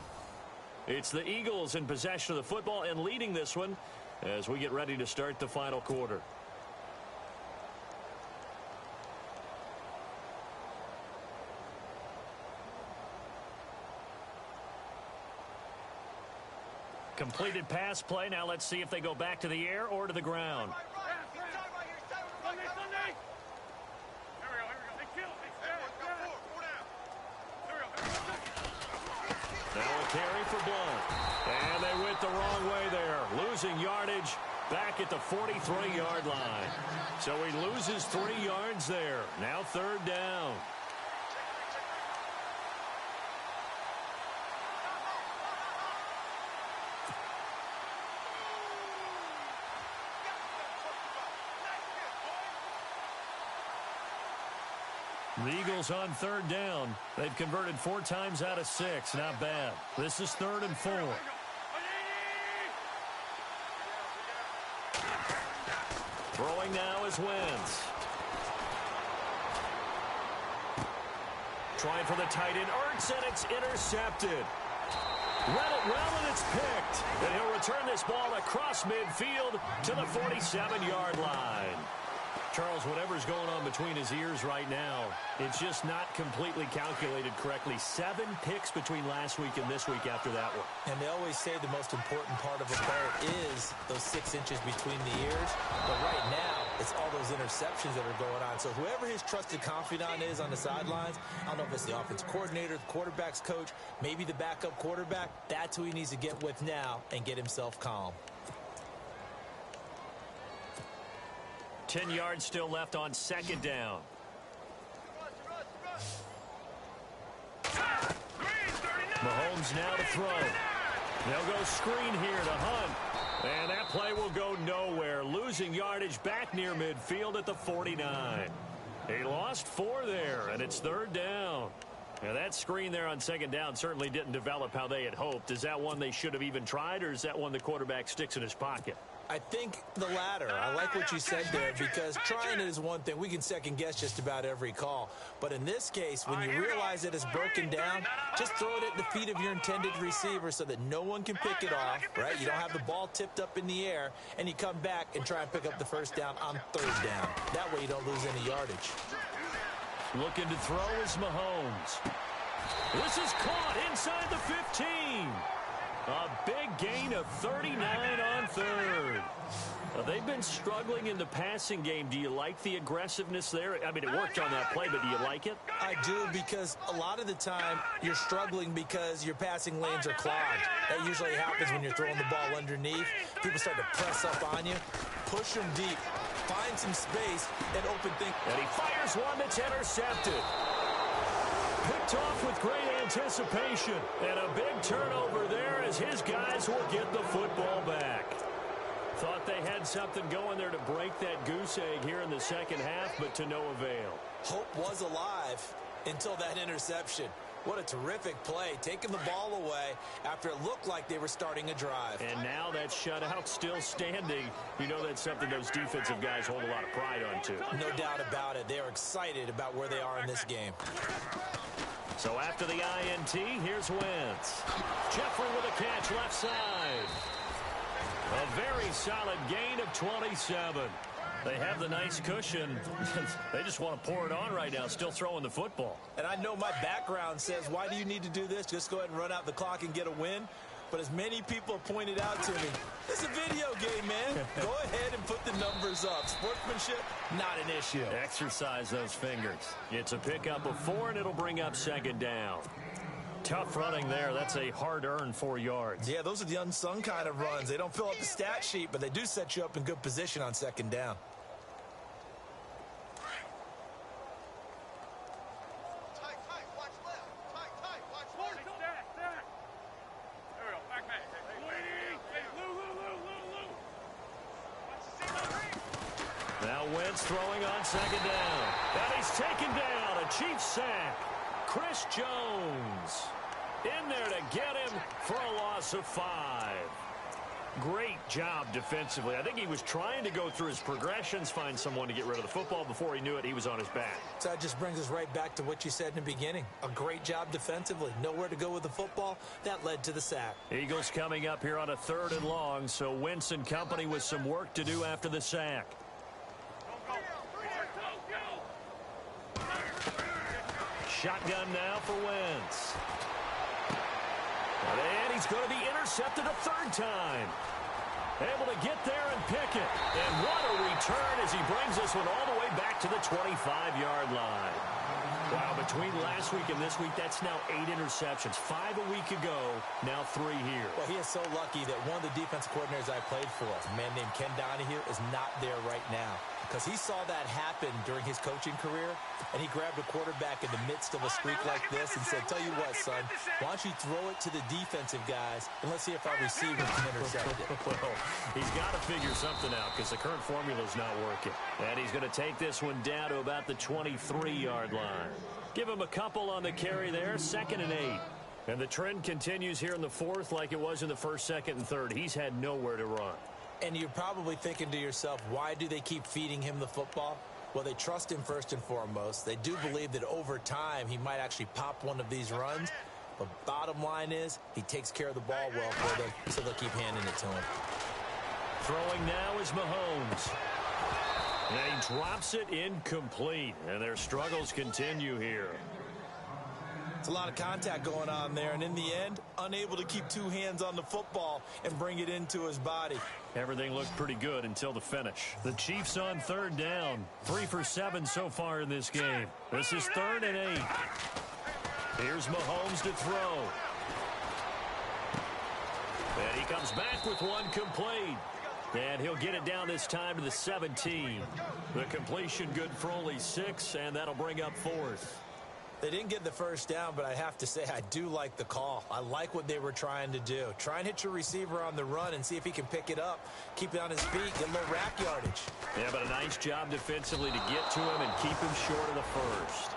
It's the Eagles in possession of the football and leading this one as we get ready to start the final quarter. Completed pass play. Now let's see if they go back to the air or to the ground. Now a carry for Blunt. And they went the wrong way there. Losing yardage back at the 43-yard line. So he loses 3 yards there. Now 3rd down. The Eagles on third down. They've converted 4 times out of 6. Not bad. This is 3rd and 4. Throwing now is Wentz. Trying for the tight end, Ertz, and it's intercepted. Let it well, and it's picked. And he'll return this ball across midfield to the 47-yard line. Charles, whatever's going on between his ears right now, it's just not completely calculated correctly. 7 picks between last week and this week after that one. And they always say the most important part of a player is those 6 inches between the ears. But right now, it's all those interceptions that are going on. So whoever his trusted confidant is on the sidelines, I don't know if it's the offensive coordinator, the quarterback's coach, maybe the backup quarterback, that's who he needs to get with now and get himself calm. 10 yards still left on 2nd down. Mahomes now to throw. They'll go screen here to Hunt. And that play will go nowhere. Losing yardage back near midfield at the 49. He lost 4 there, and it's 3rd down. Now that screen there on 2nd down certainly didn't develop how they had hoped. Is that one they should have even tried, or is that one the quarterback sticks in his pocket? I think the latter. I like what you said there, because trying it is one thing. We can second-guess just about every call. But in this case, when you realize that it's broken down, just throw it at the feet of your intended receiver so that no one can pick it off, right? You don't have the ball tipped up in the air, and you come back and try and pick up the 1st down on 3rd down. That way you don't lose any yardage. Looking to throw is Mahomes. This is caught inside the 15. A big gain of 39 on 3rd. They've been struggling in the passing game. Do you like the aggressiveness there? I mean, it worked on that play, but do you like it? I do, because a lot of the time you're struggling because your passing lanes are clogged. That usually happens when you're throwing the ball underneath. People start to press up on you. Push them deep. Find some space and open things. And he fires one that's intercepted. Picked off with great anticipation. And a big turnover there as his guys will get the football back. Thought they had something going there to break that goose egg here in the 2nd half, but to no avail. Hope was alive until that interception. What a terrific play, taking the ball away after it looked like they were starting a drive. And now that shutout still standing. You know that's something those defensive guys hold a lot of pride on, too. No doubt about it. They are excited about where they are in this game. So after the INT, here's Wentz. Jeffrey with a catch left side. A very solid gain of 27. They have the nice cushion. They just want to pour it on right now, still throwing the football. And I know my background says, why do you need to do this? Just go ahead and run out the clock and get a win. But as many people have pointed out to me, it's a video game, man. Go ahead and put the numbers up. Sportsmanship, not an issue. Exercise those fingers. It's a pickup of 4, and it'll bring up 2nd down. Tough running there. That's a hard-earned 4 yards. Yeah, those are the unsung kind of runs. They don't fill up the stat sheet, but they do set you up in good position on 2nd down. Now Wentz throwing on 2nd down. And he's taken down. A Chiefs sack. Chris Jones in there to get him for a loss of 5. Great job defensively. I think he was trying to go through his progressions, find someone to get rid of the football. Before he knew it, he was on his back. So that just brings us right back to what you said in the beginning. A great job defensively. Nowhere to go with the football. That led to the sack. Eagles coming up here on a 3rd and long, so Wentz and company with some work to do after the sack. Shotgun now for Wentz. And he's going to be intercepted a 3rd time. Able to get there and pick it. And what a return as he brings this one all the way back to the 25-yard line. Wow, between last week and this week, that's now 8 interceptions. 5 a week ago, now 3 here. Well, he is so lucky that one of the defensive coordinators I played for, a man named Ken Donahue, is not there right now. because he saw that happen during his coaching career, and he grabbed a quarterback in the midst of a streak like this and said, tell you what, son, why don't you throw it to the defensive guys, and let's see if our receiver can intercept it. Well, he's got to figure something out because the current formula is not working. And he's going to take this one down to about the 23-yard line. Give him a couple on the carry there, 2nd and 8. And the trend continues here in the 4th like it was in the 1st, 2nd, and 3rd. He's had nowhere to run. And you're probably thinking to yourself, why do they keep feeding him the football? Well, they trust him first and foremost. They do believe that over time he might actually pop one of these runs. But bottom line is he takes care of the ball well for them, so they'll keep handing it to him. Throwing now is Mahomes. And he drops it incomplete. And their struggles continue here. It's a lot of contact going on there, and in the end, unable to keep two hands on the football and bring it into his body. Everything looked pretty good until the finish. The Chiefs on 3rd down. 3 for 7 so far in this game. This is 3rd and 8. Here's Mahomes to throw. And he comes back with one complete. And he'll get it down this time to the 17. The completion good for only 6, and that'll bring up 4th. They didn't get the first down, but I have to say I do like the call. I like what they were trying to do. Try and hit your receiver on the run and see if he can pick it up, keep it on his feet, get a little rack yardage. Yeah, but a nice job defensively to get to him and keep him short of the first.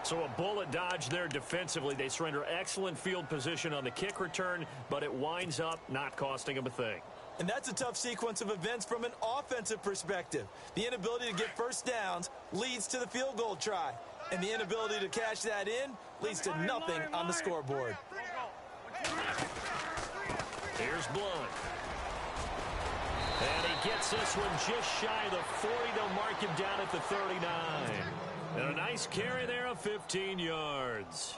So a bullet dodge there defensively. They surrender excellent field position on the kick return, but it winds up not costing them a thing. And that's a tough sequence of events from an offensive perspective. The inability to get first downs leads to the field goal try. And the inability to cash that in leads to nothing on the scoreboard. Here's Blunt. And he gets this one just shy of the 40. They'll mark him down at the 39. And a nice carry there of 15 yards.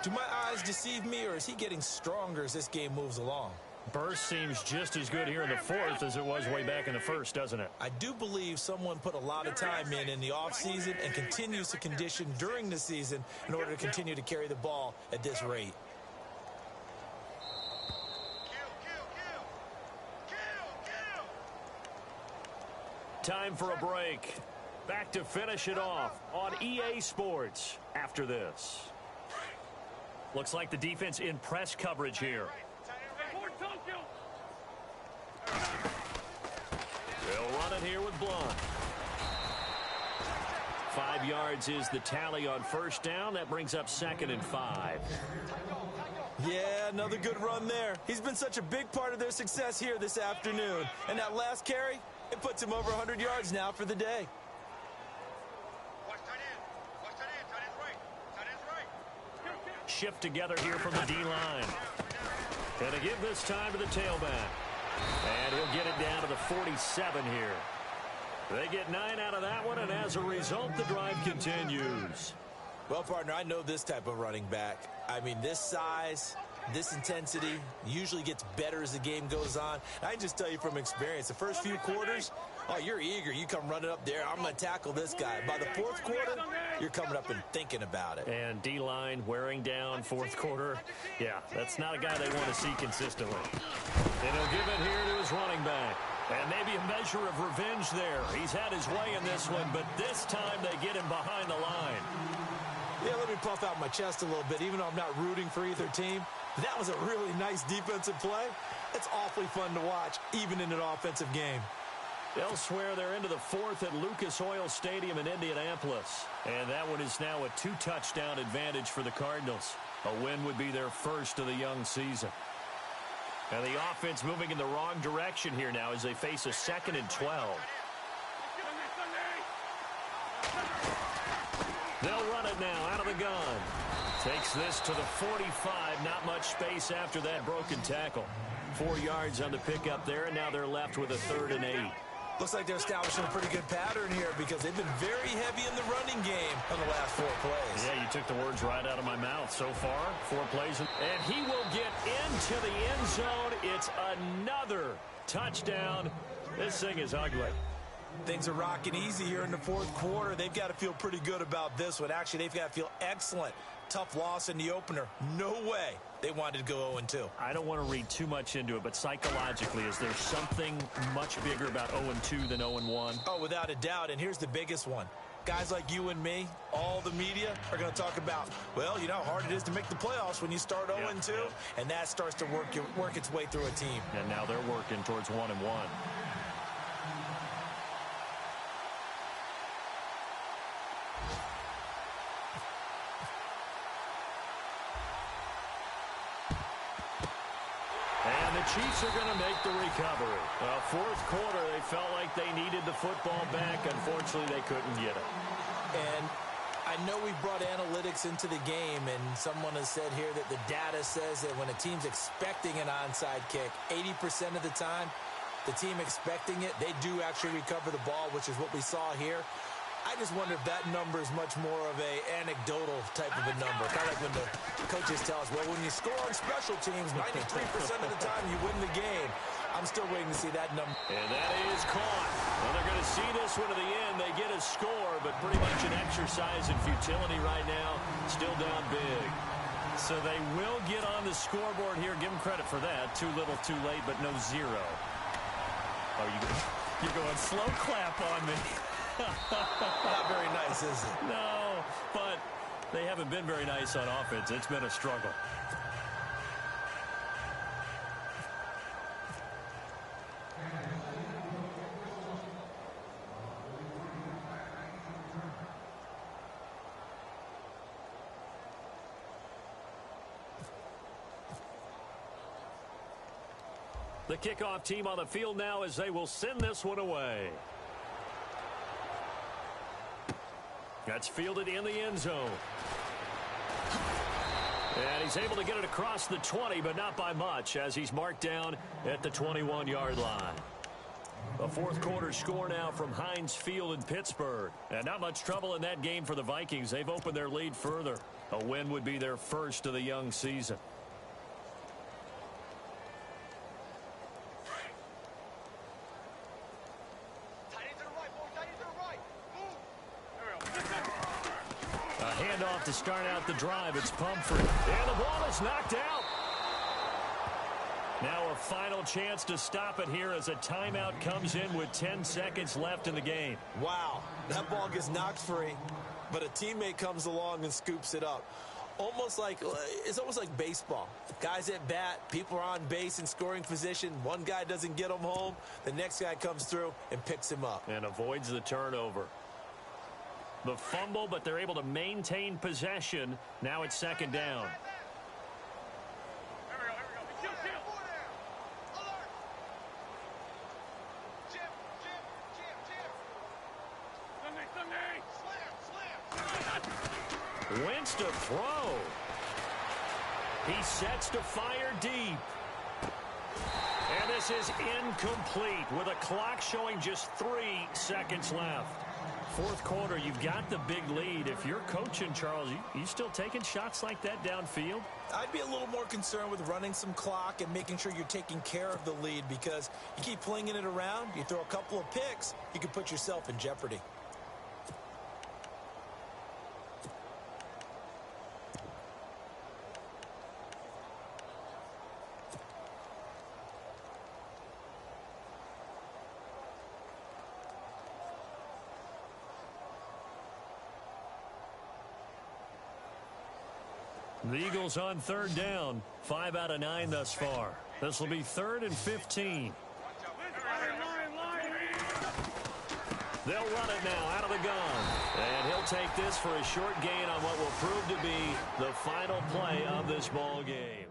Do my eyes deceive me, or is he getting stronger as this game moves along? Burst seems just as good here in the 4th as it was way back in the 1st, doesn't it? I do believe someone put a lot of time in the offseason and continues to condition during the season in order to continue to carry the ball at this rate. Time for a break. Back to finish it off on EA Sports after this. Looks like the defense in press coverage here. They'll run it here with Blunt. 5 yards is the tally on first down. That brings up 2nd and 5. Yeah, another good run there. He's been such a big part of their success here this afternoon. And that last carry, it puts him over 100 yards now for the day. Shift together here from the D-line. And to give this time to the tailback. And he'll get it down to the 47 here. They get 9 out of that one, and as a result, the drive continues. Well, partner, I know this type of running back. I mean, this size, this intensity usually gets better as the game goes on. I can just tell you from experience, the first few quarters, oh, you're eager. You come running up there. I'm going to tackle this guy. By the 4th quarter, you're coming up and thinking about it. And D-line wearing down 4th quarter. Yeah, that's not a guy they want to see consistently. And he'll give it here to his running back. And maybe a measure of revenge there. He's had his way in this one, but this time they get him behind the line. Yeah, let me puff out my chest a little bit, even though I'm not rooting for either team. That was a really nice defensive play. It's awfully fun to watch, even in an offensive game. Elsewhere, they're into the 4th at Lucas Oil Stadium in Indianapolis. And that one is now a 2-touchdown advantage for the Cardinals. A win would be their first of the young season. And the offense moving in the wrong direction here now as they face a 2nd and 12. They'll run it now out of the gun. Takes this to the 45. Not much space after that broken tackle. 4 yards on the pickup there, and now they're left with a 3rd and 8. Looks like they're establishing a pretty good pattern here because they've been very heavy in the running game on the last 4 plays. Yeah, you took the words right out of my mouth. So far, 4 plays. And he will get into the end zone. It's another touchdown. This thing is ugly. Things are rocking easy here in the 4th quarter. They've got to feel pretty good about this one. Actually, they've got to feel excellent. Tough loss in the opener. No way They wanted to go 0-2. I don't want to read too much into it, but psychologically, is there something much bigger about 0-2 than 0-1? Oh, without a doubt, and here's the biggest one. Guys like you and me, all the media, are going to talk about, well, you know how hard it is to make the playoffs when you start 0-2, and that starts to work its way through a team. And now they're working towards 1-1. And the Chiefs are going to make the recovery. Fourth quarter, they felt like they needed the football back. Unfortunately, they couldn't get it. And I know we brought analytics into the game, and someone has said here that the data says that when a team's expecting an onside kick, 80% of the time, the team expecting it, they do actually recover the ball, which is what we saw here. I just wonder if that number is much more of a anecdotal type of a number. Kind of like when the coaches tell us, well, when you score on special teams, 93% of the time you win the game. I'm still waiting to see that number. And that is caught. Well, they're going to see this one to the end. They get a score, but pretty much an exercise in futility right now. Still down big. So they will get on the scoreboard here. Give them credit for that. Too little, too late, but no zero. Oh, you're going slow clap on me. Not very nice, is it? No, but they haven't been very nice on offense. It's been a struggle. The kickoff team on the field now as they will send this one away. That's fielded in the end zone. And he's able to get it across the 20, but not by much, as he's marked down at the 21-yard line. A fourth quarter score now from Heinz Field in Pittsburgh. And not much trouble in that game for the Vikings. They've opened their lead further. A win would be their first of the young season. Handoff to start out the drive. It's Pumphrey. And the ball is knocked out. Now a final chance to stop it here as a timeout comes in with 10 seconds left in the game. Wow, that ball gets knocked free, but a teammate comes along and scoops it up. It's almost like baseball. Guys at bat, people are on base in scoring position. One guy doesn't get him home. The next guy comes through and picks him up. And avoids the turnover. The fumble, but they're able to maintain possession. Now it's second down. Wentz to throw. He sets to fire deep. And this is incomplete with a clock showing just 3 seconds left. Fourth quarter, you've got the big lead. If you're coaching, Charles, you still taking shots like that downfield? I'd be a little more concerned with running some clock and making sure you're taking care of the lead, because you keep flinging it around, you throw a couple of picks, you can put yourself in jeopardy. The Eagles on third down. 5 out of 9 thus far. This will be 3rd and 15. They'll run it now out of the gun. And he'll take this for a short gain on what will prove to be the final play of this ball game.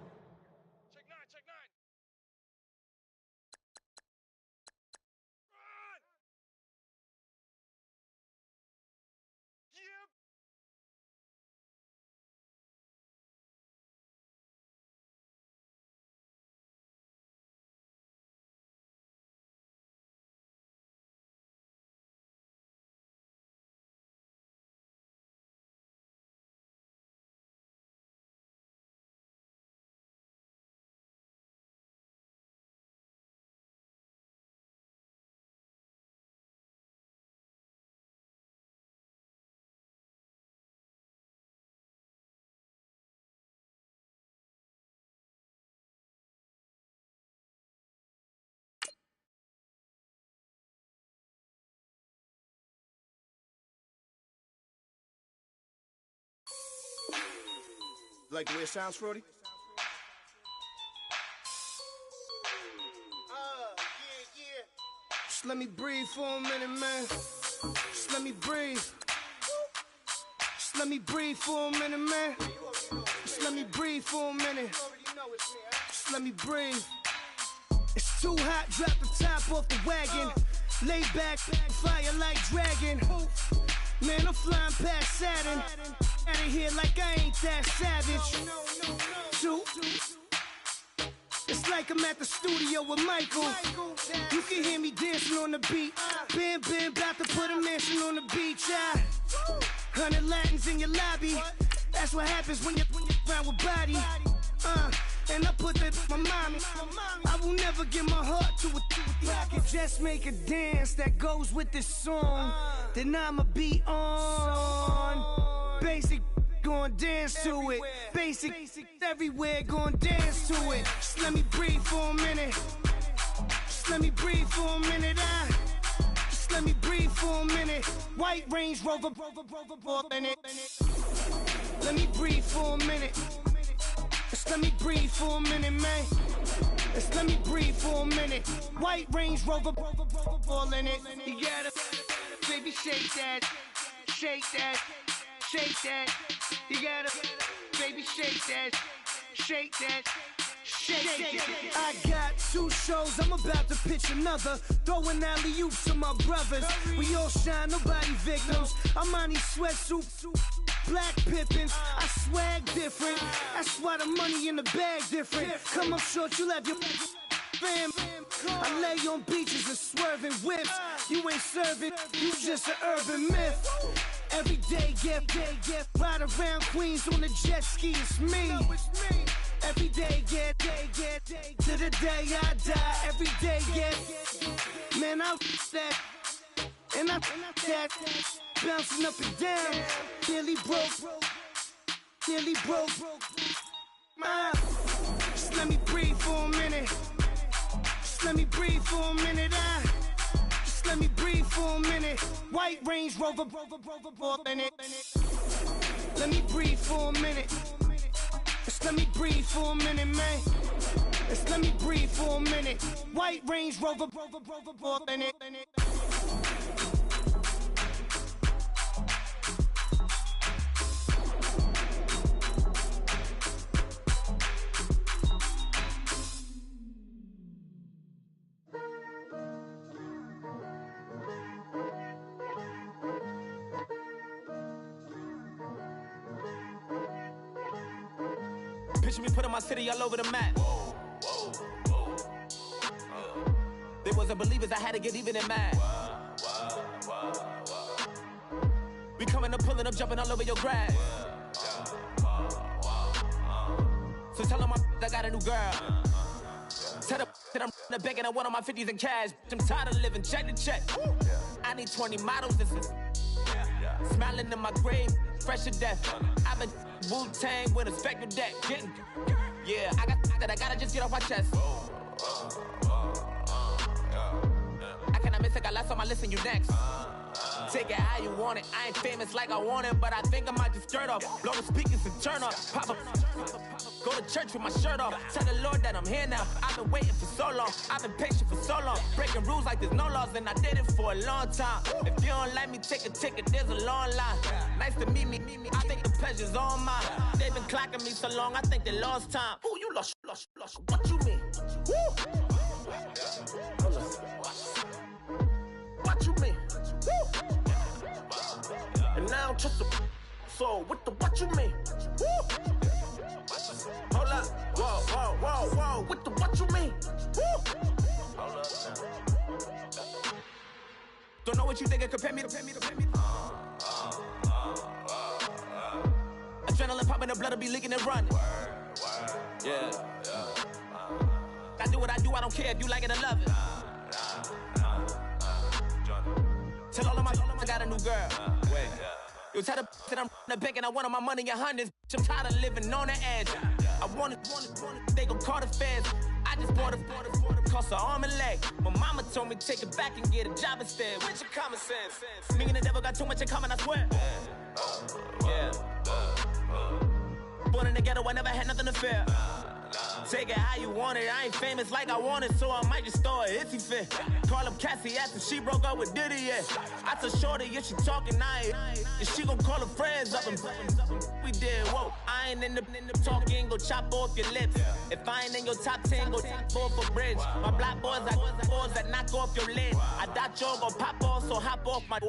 like the way it sounds, Frody? Just let me breathe for a minute, man. Just let me breathe. Just let me breathe for a minute, man. Just let me breathe for a minute. Just let me breathe. It's too hot, drop the top off the wagon. Lay back, fire like dragon. Man, I'm flying past Saturn. Out of here like I ain't that savage. Two. It's like I'm at the studio with Michael. You can hear me dancing on the beat. Bam, bam, about to put a mansion on the beach. 100 Latins in your lobby. That's what happens when you're around with body. And I put that in my mommy. I will never give my heart to a I can just make a dance that goes with this song. Then I'ma be on. Basic, gon' dance to it. Basic, everywhere, gon' dance to it. Just let me breathe for a minute. Just let me breathe for a minute. Just let me breathe for a minute. White Range Rover, in it. Let me breathe for a minute. Just let me breathe for a minute, man. Just let me breathe for a minute. White Range Rover, all in it. You gotta, baby, shake that, shake that, shake that. You gotta, baby, shake that, shake that. Shake it. I got 2 shows, I'm about to pitch another. Throwing alley-oops to my brothers. We all shine, nobody victims. I'm on these sweatsuits, black Pippins. I swag different. That's why the money in the bag different. Come up short, you'll have your fam. I lay on beaches and swerving whips. You ain't serving, you just an urban myth. Every day, get ride around Queens on the jet ski, it's me. Every day, get to the day I die. Every day, get man, I that and I that bouncing up and down. Nearly broke. Just let me breathe for a minute. Just let me breathe for a minute. Just let me breathe for a minute. White Range Rover, in it. Let me breathe for a minute. Just let me breathe for a minute, man. Just let me breathe for a minute. White Range Rover, in it. Picture me putting my city all over the map. They wasn't believers, I had to get even and mad. We coming up, pulling up, jumping all over your grass. So tell them I got a new girl. Tell them that I'm in the bank and I want on my 50s in cash. I'm tired of living check to check. I need 20 models, this is smiling in my grave, fresh to death. I've been Wu-Tang with a spectral deck. Getting, yeah, I got that, I gotta just get off my chest. I cannot miss it, got last on my list and you next. Take it how you want it, I ain't famous like I want it, but I think I might just skirt off. Blow the speakers and turn up, pop up. Go to church with my shirt off. Tell the Lord that I'm here now. I've been waiting for so long. I've been patient for so long. Breaking rules like there's no laws, and I did it for a long time. If you don't like me, take a ticket. There's a long line. Nice to meet me. I think the pleasure's all mine. They've been clocking me so long. I think they lost time. Ooh, you lost. What you mean? Woo! What you mean? Woo! And now I'm just a so with the what you mean? Woo! Hold up, whoa, with the what you mean? Woo! Hold up. Don't know what you think it compare me to. Adrenaline popping, the blood will be leaking and running. Yeah. I do what I do, I don't care if you like it or love it. Tell all of my I got a new girl. Wait. You tell the that I'm in the bank and I want my money in hundreds. I'm tired of living on the edge. I want it, they gon' call the feds. I just bought it, cost an arm and leg. My mama told me take it back and get a job instead. Where's your common sense? Me and the devil got too much in common, I swear. Yeah. Born in the ghetto, I never had nothing to fear. Take it how you want it. I ain't famous like I want it, so I might just throw a hissy fit. Call up Cassie after she broke up with Diddy, yeah. I told Shorty if she talking, and she gon' call her friends up and we did, whoa. I ain't in the talking, go chop off your lips. If I ain't in your top 10, go fall for bridge. My black boys, I boys that knock off your lid. I thought y'all gon' pop off, so hop off my.